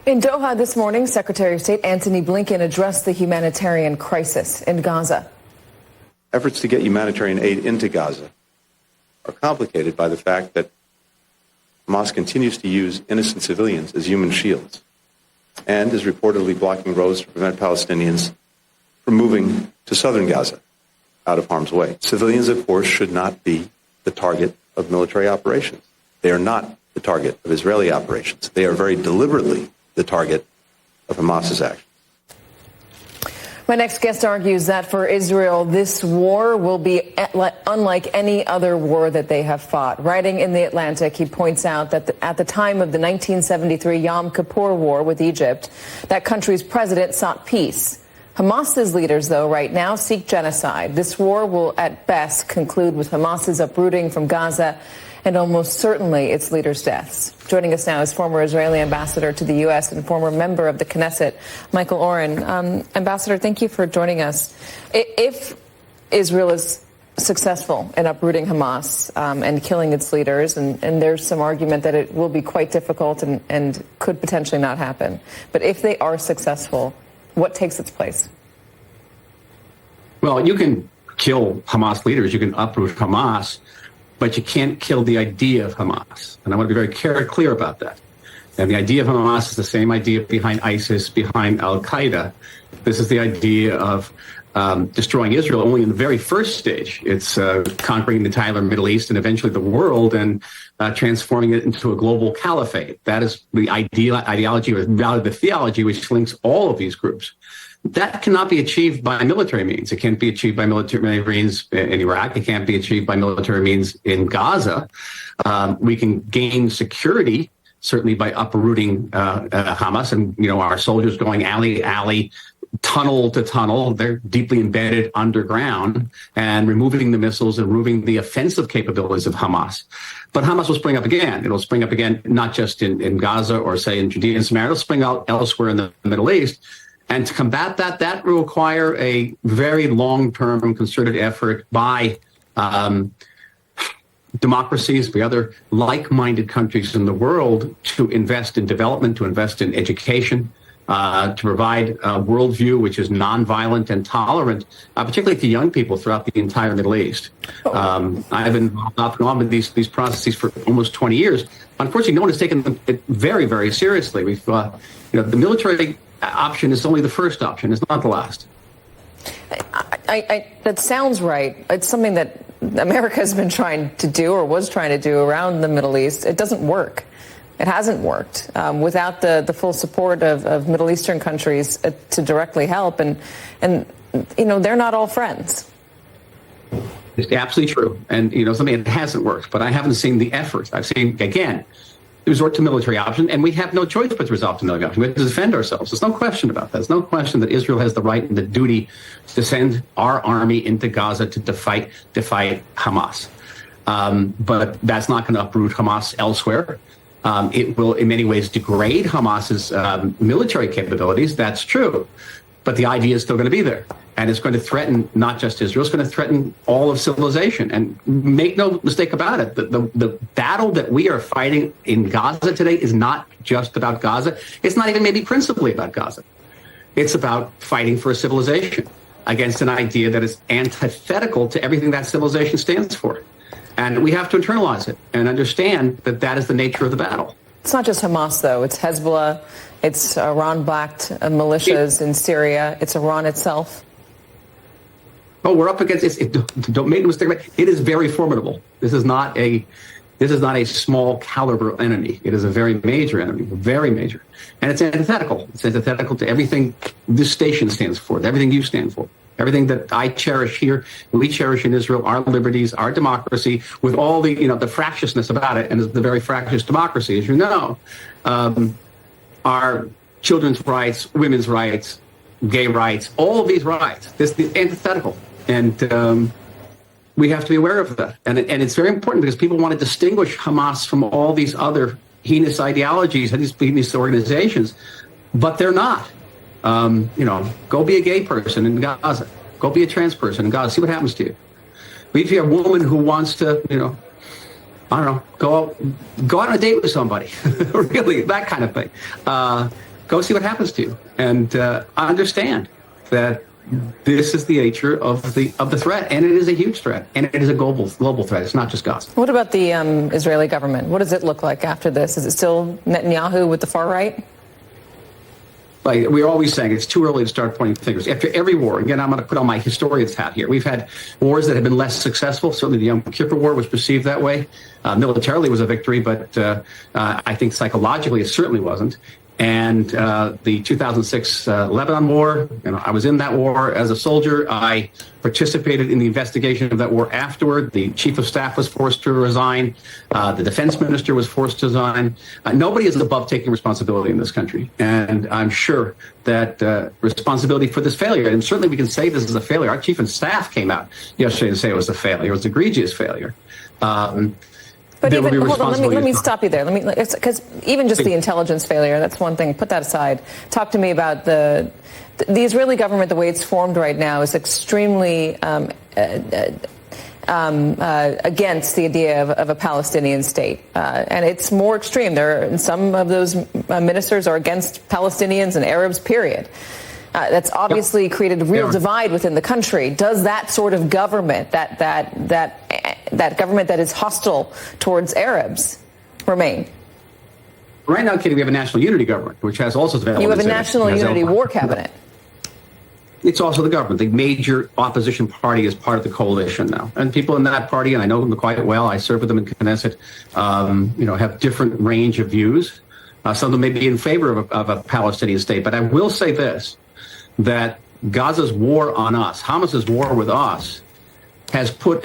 In Doha this morning, Secretary of State Antony Blinken addressed the humanitarian crisis in Gaza. Efforts to get humanitarian aid into Gaza are complicated by the fact that Hamas continues to use innocent civilians as human shields and is reportedly blocking roads to prevent Palestinians from moving to southern Gaza out of harm's way. Civilians, of course, should not be the target of military operations. They are not the target of Israeli operations. They are very deliberately the target of Hamas's actions. My next guest argues that for Israel, this war will be unlike any other war that they have fought. Writing in The Atlantic, he points out that at the time of the 1973 Yom Kippur War with Egypt, that country's president sought peace. Hamas's leaders, though, right now seek genocide. This war will at best conclude with Hamas's uprooting from Gaza and almost certainly its leaders' deaths. Joining us now is former Israeli ambassador to the U.S. and former member of the Knesset, Michael Oren. Ambassador, thank you for joining us. If Israel is successful in uprooting Hamas and killing its leaders, and there's some argument that it will be quite difficult and could potentially not happen, but if they are successful, what takes its place? Well, you can kill Hamas leaders, you can uproot Hamas, but you can't kill the idea of Hamas. And I want to be very clear about that. And the idea of Hamas is the same idea behind ISIS, behind Al-Qaeda. This is the idea of destroying Israel only in the very first stage. It's conquering the entire Middle East and eventually the world and transforming it into a global caliphate. That is the ideology or the theology which links all of these groups. That cannot be achieved by military means. It can't be achieved by military means in Iraq. It can't be achieved by military means in Gaza. We can gain security, certainly by uprooting Hamas and, our soldiers going alley, tunnel to tunnel. They're deeply embedded underground and removing the missiles and removing the offensive capabilities of Hamas. But Hamas will spring up again. It'll spring up again, not just in Gaza or, say, in Judea and Samaria. It'll spring out elsewhere in the Middle East. And to combat that will require a very long-term concerted effort by democracies, by other like-minded countries in the world to invest in development, to invest in education, to provide a worldview which is nonviolent and tolerant, particularly to young people throughout the entire Middle East. I've been involved with these processes for almost 20 years. Unfortunately, no one has taken them very, very seriously. We've, the military option is only the first option. It's not the last. That sounds right. It's something that America has been trying to do or was trying to do around the Middle East. It doesn't work. It hasn't worked without the full support of Middle Eastern countries to directly help. And they're not all friends. It's absolutely true. And, something that hasn't worked. But I haven't seen the effort. I've seen, again, resort to military option, and we have no choice but to resort to military option. We have to defend ourselves. There's no question about that. There's no question that Israel has the right and the duty to send our army into Gaza to fight Hamas. But that's not going to uproot Hamas elsewhere. It will, in many ways, degrade Hamas's military capabilities. That's true. But the idea is still going to be there. And it's going to threaten not just Israel, it's going to threaten all of civilization. And make no mistake about it, the battle that we are fighting in Gaza today is not just about Gaza. It's not even maybe principally about Gaza. It's about fighting for a civilization against an idea that is antithetical to everything that civilization stands for. And we have to internalize it and understand that that is the nature of the battle. It's not just Hamas, though. It's Hezbollah. It's Iran-backed militias in Syria. It's Iran itself. Oh, we're up against it. Don't make a mistake. It is very formidable. This is not a small caliber enemy. It is a very major enemy, very major. And it's antithetical. It's antithetical to everything this station stands for, everything you stand for, everything that I cherish here, we cherish in Israel, our liberties, our democracy, with all the, the fractiousness about it, and it's the very fractious democracy, as you know, our children's rights, women's rights, gay rights, all of these rights. This is antithetical. And we have to be aware of that. And it's very important because people want to distinguish Hamas from all these other heinous ideologies and these heinous organizations, but they're not. Go be a gay person in Gaza. Go be a trans person in Gaza. See what happens to you. If you're a woman who wants to, go out on a date with somebody, really, that kind of thing. go see what happens to you, and understand that this is the nature of the threat, and it is a huge threat, and it is a global threat. It's not just Gaza. What about the Israeli government? What does it look like after this? Is it still Netanyahu with the far right? Like we're always saying, it's too early to start pointing fingers. After every war, again, I'm going to put on my historian's hat here. We've had wars that have been less successful. Certainly the Yom Kippur War was perceived that way. Militarily it was a victory, but I think psychologically it certainly wasn't. And the 2006 Lebanon War, I was in that war as a soldier. I participated in the investigation of that war afterward. The chief of staff was forced to resign. The defense minister was forced to resign. Nobody is above taking responsibility in this country. And I'm sure that responsibility for this failure, and certainly we can say this is a failure. Our chief of staff came out yesterday to say it was a failure. It was an egregious failure. But even, hold on, let me stop you there. Because even just the intelligence failure, that's one thing. Put that aside. Talk to me about the Israeli government. The way it's formed right now is extremely against the idea of a Palestinian state, and it's more extreme. Some of those ministers are against Palestinians and Arabs. Period. That's obviously created a real divide within the country. Does that sort of government, that government that is hostile towards Arabs, remain? Right now, Katie, we have a national unity government, which has also elements. You have a national unity war cabinet. It's also the government. The major opposition party is part of the coalition now. And people in that party, and I know them quite well, I serve with them in Knesset, have different range of views. Some of them may be in favor of a Palestinian state. But I will say this, that Gaza's war on us, Hamas's war with us, has put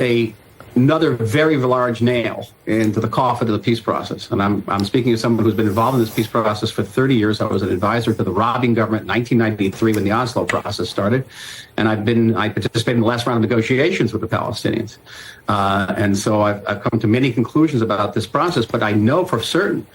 another very large nail into the coffin of the peace process. And I'm speaking as someone who's been involved in this peace process for 30 years. I was an advisor to the Rabin government in 1993 when the Oslo process started. And I participated in the last round of negotiations with the Palestinians. And so I've come to many conclusions about this process, but I know for certain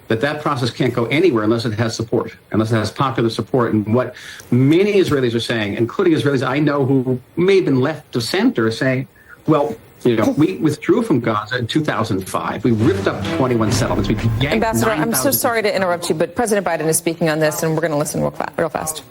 that process can't go anywhere unless it has support, unless it has popular support. And what many Israelis are saying, including Israelis I know who may have been left of center, are saying, well, we withdrew from Gaza in 2005. We ripped up 21 settlements. We yanked Ambassador, I'm so sorry to interrupt you, but President Biden is speaking on this, and we're going to listen real fast.